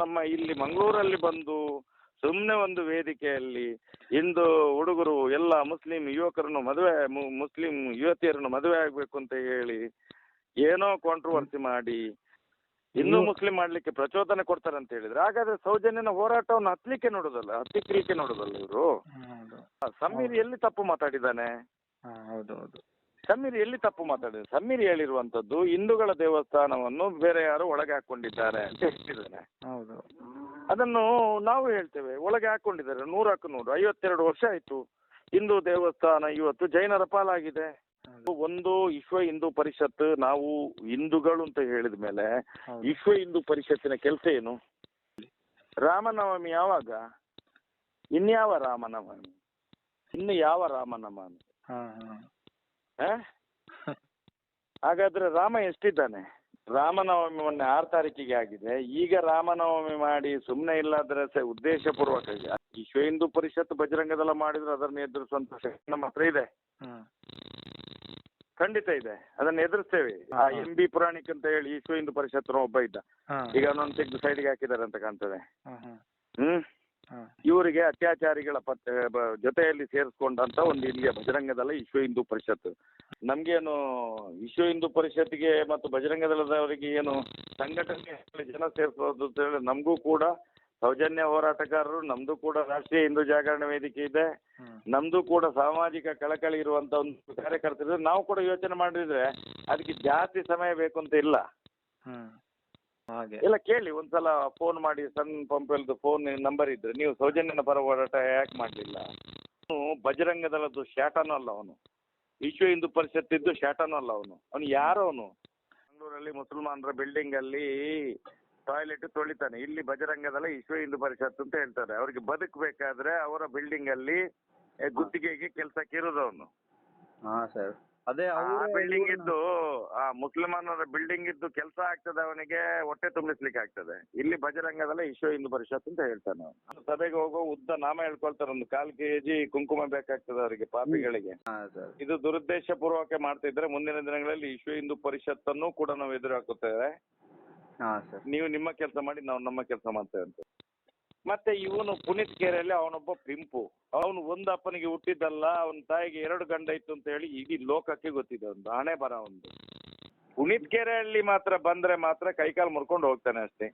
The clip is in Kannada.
ನಮ್ಮ ಇಲ್ಲಿ ಮಂಗಳೂರಲ್ಲಿ ಬಂದು ಸುಮ್ಮನೆ ಒಂದು ವೇದಿಕೆಯಲ್ಲಿ ಇಂದು ಹುಡುಗರು ಎಲ್ಲ ಮುಸ್ಲಿಂ ಯುವಕರನ್ನು ಮದುವೆ ಮುಸ್ಲಿಂ ಯುವತಿಯರನ್ನು ಮದುವೆ ಆಗಬೇಕು ಅಂತ ಹೇಳಿ ಏನೋ ಕಾಂಟ್ರವರ್ಸಿ ಮಾಡಿ ಹಿಂದೂ ಮುಸ್ಲಿಂ ಮಾಡ್ಲಿಕ್ಕೆ ಪ್ರಚೋದನೆ ಕೊಡ್ತಾರೆ ಅಂತ ಹೇಳಿದ್ರೆ, ಹಾಗಾದ್ರೆ ಸೌಜನ್ಯನ ಹೋರಾಟವನ್ನು ಹತ್ತಿಕ್ಕಲಿಕ್ಕೆ ನೋಡುದಲ್ಲ ಇವರು. ಸಮೀರ್ ಎಲ್ಲಿ ತಪ್ಪು ಮಾತಾಡಿದ್ದಾನೆ? ಹೌದೌದು, ಸಮೀರ್ ಎಲ್ಲಿ ತಪ್ಪು ಮಾತಾಡಿದ್ದಾನೆ? ಸಮೀರ್ ಹೇಳಿರುವಂತದ್ದು ಹಿಂದೂಗಳ ದೇವಸ್ಥಾನವನ್ನು ಬೇರೆ ಯಾರು ಒಳಗೆ ಹಾಕೊಂಡಿದ್ದಾರೆ ಅಂತ ಹೇಳ್ತಿದ್ದಾನೆ. ಹೌದು, ಅದನ್ನು ನಾವು ಹೇಳ್ತೇವೆ, ಒಳಗೆ ಹಾಕೊಂಡಿದ್ದಾರೆ. 100ಕ್ಕೆ 100 52 ವರ್ಷ ಆಯ್ತು. ಹಿಂದೂ ದೇವಸ್ಥಾನ ಇವತ್ತು ಜೈನರ ಪಾಲಾಗಿದೆ. ಒಂದು ವಿಶ್ವ ಹಿಂದೂ ಪರಿಷತ್, ನಾವು ಹಿಂದೂಗಳು ಅಂತ ಹೇಳಿದ ಮೇಲೆ ವಿಶ್ವ ಹಿಂದೂ ಪರಿಷತ್ತಿನ ಕೆಲಸ ಏನು? ರಾಮನವಮಿ ಯಾವಾಗ? ಇನ್ಯಾವ ರಾಮನವಮಿ? ಇನ್ನು ಯಾವ ರಾಮನವಮಿ? ಹಾಗಾದ್ರೆ ರಾಮ ಎಷ್ಟಿದ್ದಾನೆ? ರಾಮನವಮಿ ಮೊನ್ನೆ 6 ತಾರೀಕಿಗೆ ಆಗಿದೆ. ಈಗ ರಾಮನವಮಿ ಮಾಡಿ ಸುಮ್ಮನೆ ಇಲ್ಲಾದ್ರೆ ಉದ್ದೇಶಪೂರ್ವಕ ವಿಶ್ವ ಹಿಂದೂ ಪರಿಷತ್ ಬಜರಂಗದಳ ಮಾಡಿದ್ರೆ ಅದನ್ನು ಎದುರಿಸುವಂತ ಶಕ್ತಿ ನಮ್ಮ ಹತ್ರ ಇದೆ, ಖಂಡಿತ ಇದೆ. ಅದನ್ನ ಎದುರಿಸ್ತೇವೆ. ಆ MB ಪುರಾಣಿಕ್ ಅಂತ ಹೇಳಿ ವಿಶ್ವ ಹಿಂದೂ ಪರಿಷತ್ ಒಬ್ಬ ಇದ್ದ, ಈಗ ಅವನನ್ನು ತೆಗೆದು ಸೈಡ್ಗೆ ಹಾಕಿದ್ದಾರೆ ಅಂತ ಕಾಣ್ತದೆ. ಇವರಿಗೆ ಅತ್ಯಾಚಾರಿಗಳ ಜೊತೆಯಲ್ಲಿ ಸೇರಿಸ್ಕೊಂಡಂತ ಒಂದು ಇಲ್ಲಿಯ ಬಜರಂಗದಳ ವಿಶ್ವ ಹಿಂದೂ ಪರಿಷತ್. ನಮ್ಗೇನು ವಿಶ್ವ ಹಿಂದೂ ಪರಿಷತ್ಗೆ ಮತ್ತು ಬಜರಂಗದಳದವರಿಗೆ ಏನು ಸಂಘಟನೆ ಜನ ಸೇರಿಸೋದು ಅಂತ ಹೇಳಿ, ನಮಗೂ ಕೂಡ ಸೌಜನ್ಯ ಹೋರಾಟಗಾರರು, ನಮ್ದು ಕೂಡ ರಾಷ್ಟ್ರೀಯ ಹಿಂದೂ ಜಾಗರಣ ವೇದಿಕೆ ಇದೆ, ನಮ್ದು ಕೂಡ ಸಾಮಾಜಿಕ ಕಳಕಳಿ ಇರುವಂತ ಒಂದು ಕಾರ್ಯಕರ್ತರು. ನಾವು ಕೂಡ ಯೋಚನೆ ಮಾಡಿದ್ರೆ ಅದಕ್ಕೆ ಜಾಸ್ತಿ ಸಮಯ ಬೇಕು ಅಂತ ಇಲ್ಲ. ಎಲ್ಲ ಕೇಳಿ ಒಂದ್ಸಲ ಫೋನ್ ಮಾಡಿ, ಸಣ್ಣ ಪಂಪಲ್ದು ಫೋನ್ ನಂಬರ್ ಇದ್ರೆ ನೀವು ಸೌಜನ್ಯನ ಪರ ಹೋರಾಟ ಯಾಕೆ ಮಾಡಲಿಲ್ಲ? ಬಜರಂಗದಳದ್ದು ಶಾಟನೂ ಅಲ್ಲ ಅವನು, ವಿಶ್ವ ಹಿಂದೂ ಪರಿಷತ್ತಿದ್ದು ಶಾಟನೂ ಅಲ್ಲ ಅವನು. ಯಾರು ಅವನು? ಬೆಂಗಳೂರಲ್ಲಿ ಮುಸಲ್ಮಾನರ ಬಿಲ್ಡಿಂಗ್ ಅಲ್ಲಿ ಟಾಯ್ಲೆಟ್ ತೊಳಿತಾನೆ. ಇಲ್ಲಿ ಬಜರಂಗದಳ ವಿಶ್ವ ಹಿಂದೂ ಪರಿಷತ್ ಅಂತ ಹೇಳ್ತಾರೆ. ಅವ್ರಿಗೆ ಬದುಕಬೇಕಾದ್ರೆ ಅವರ ಬಿಲ್ಡಿಂಗ್ ಅಲ್ಲಿ ಗುತ್ತಿಗೆಗೆ ಕೆಲಸಕ್ಕೆ ಇರೋದು ಅವನು. ಅದೇ ಬಿಲ್ಡಿಂಗ್ ಇದ್ದು ಆ ಮುಸಲ್ಮಾನರ ಬಿಲ್ಡಿಂಗ್ ಇದ್ದು ಕೆಲಸ ಆಗ್ತದೆ, ಅವನಿಗೆ ಹೊಟ್ಟೆ ತುಂಬಿಸ್ಲಿಕ್ಕೆ ಆಗ್ತದೆ. ಇಲ್ಲಿ ಬಜರಂಗದಳ ವಿಶ್ವ ಹಿಂದೂ ಪರಿಷತ್ ಅಂತ ಹೇಳ್ತಾನೆ ಅವನು. ಸಭೆಗೆ ಹೋಗೋ ಉದ್ದ ನಾಮ ಹೇಳ್ಕೊಳ್ತಾರೆ, ಒಂದು 1/4 kg ಕುಂಕುಮ ಬೇಕಾಗ್ತದೆ ಅವರಿಗೆ, ಪಾಪಿಗಳಿಗೆ. ಇದು ದುರುದ್ದೇಶ ಪೂರ್ವಕ ಮಾಡ್ತಿದ್ರೆ ಮುಂದಿನ ದಿನಗಳಲ್ಲಿ ವಿಶ್ವ ಹಿಂದೂ ಪರಿಷತ್ತನ್ನು ಕೂಡ ನಾವು ಎದುರು ಹಾಕುತ್ತೇವೆ. ನೀವು ನಿಮ್ಮ ಕೆಲಸ ಮಾಡಿ, ನಾವು ನಮ್ಮ ಕೆಲಸ ಮಾಡ್ತೇವೆ ಅಂತ. ಮತ್ತೆ ಇವನು ಪುನೀತ್ ಕೆರೆಯಲ್ಲಿ ಅವನೊಬ್ಬ ಪಿಂಪು. ಅವನು ಒಂದು ಅಪ್ಪನಿಗೆ ಹುಟ್ಟಿದ್ದಲ್ಲ, ಅವನ ತಾಯಿಗೆ 2 ಗಂಡ ಇತ್ತು ಅಂತ ಹೇಳಿ ಇಡೀ ಲೋಕಕ್ಕೆ ಗೊತ್ತಿದೆ. ಒಂದು ಹಣೆ ಬರ ಒಂದು. ಪುನೀತ್ ಕೆರೆಯಲ್ಲಿ ಮಾತ್ರ ಬಂದ್ರೆ ಮಾತ್ರ ಕೈಕಾಲು ಮುರ್ಕೊಂಡು ಹೋಗ್ತಾನೆ ಅಷ್ಟೇ.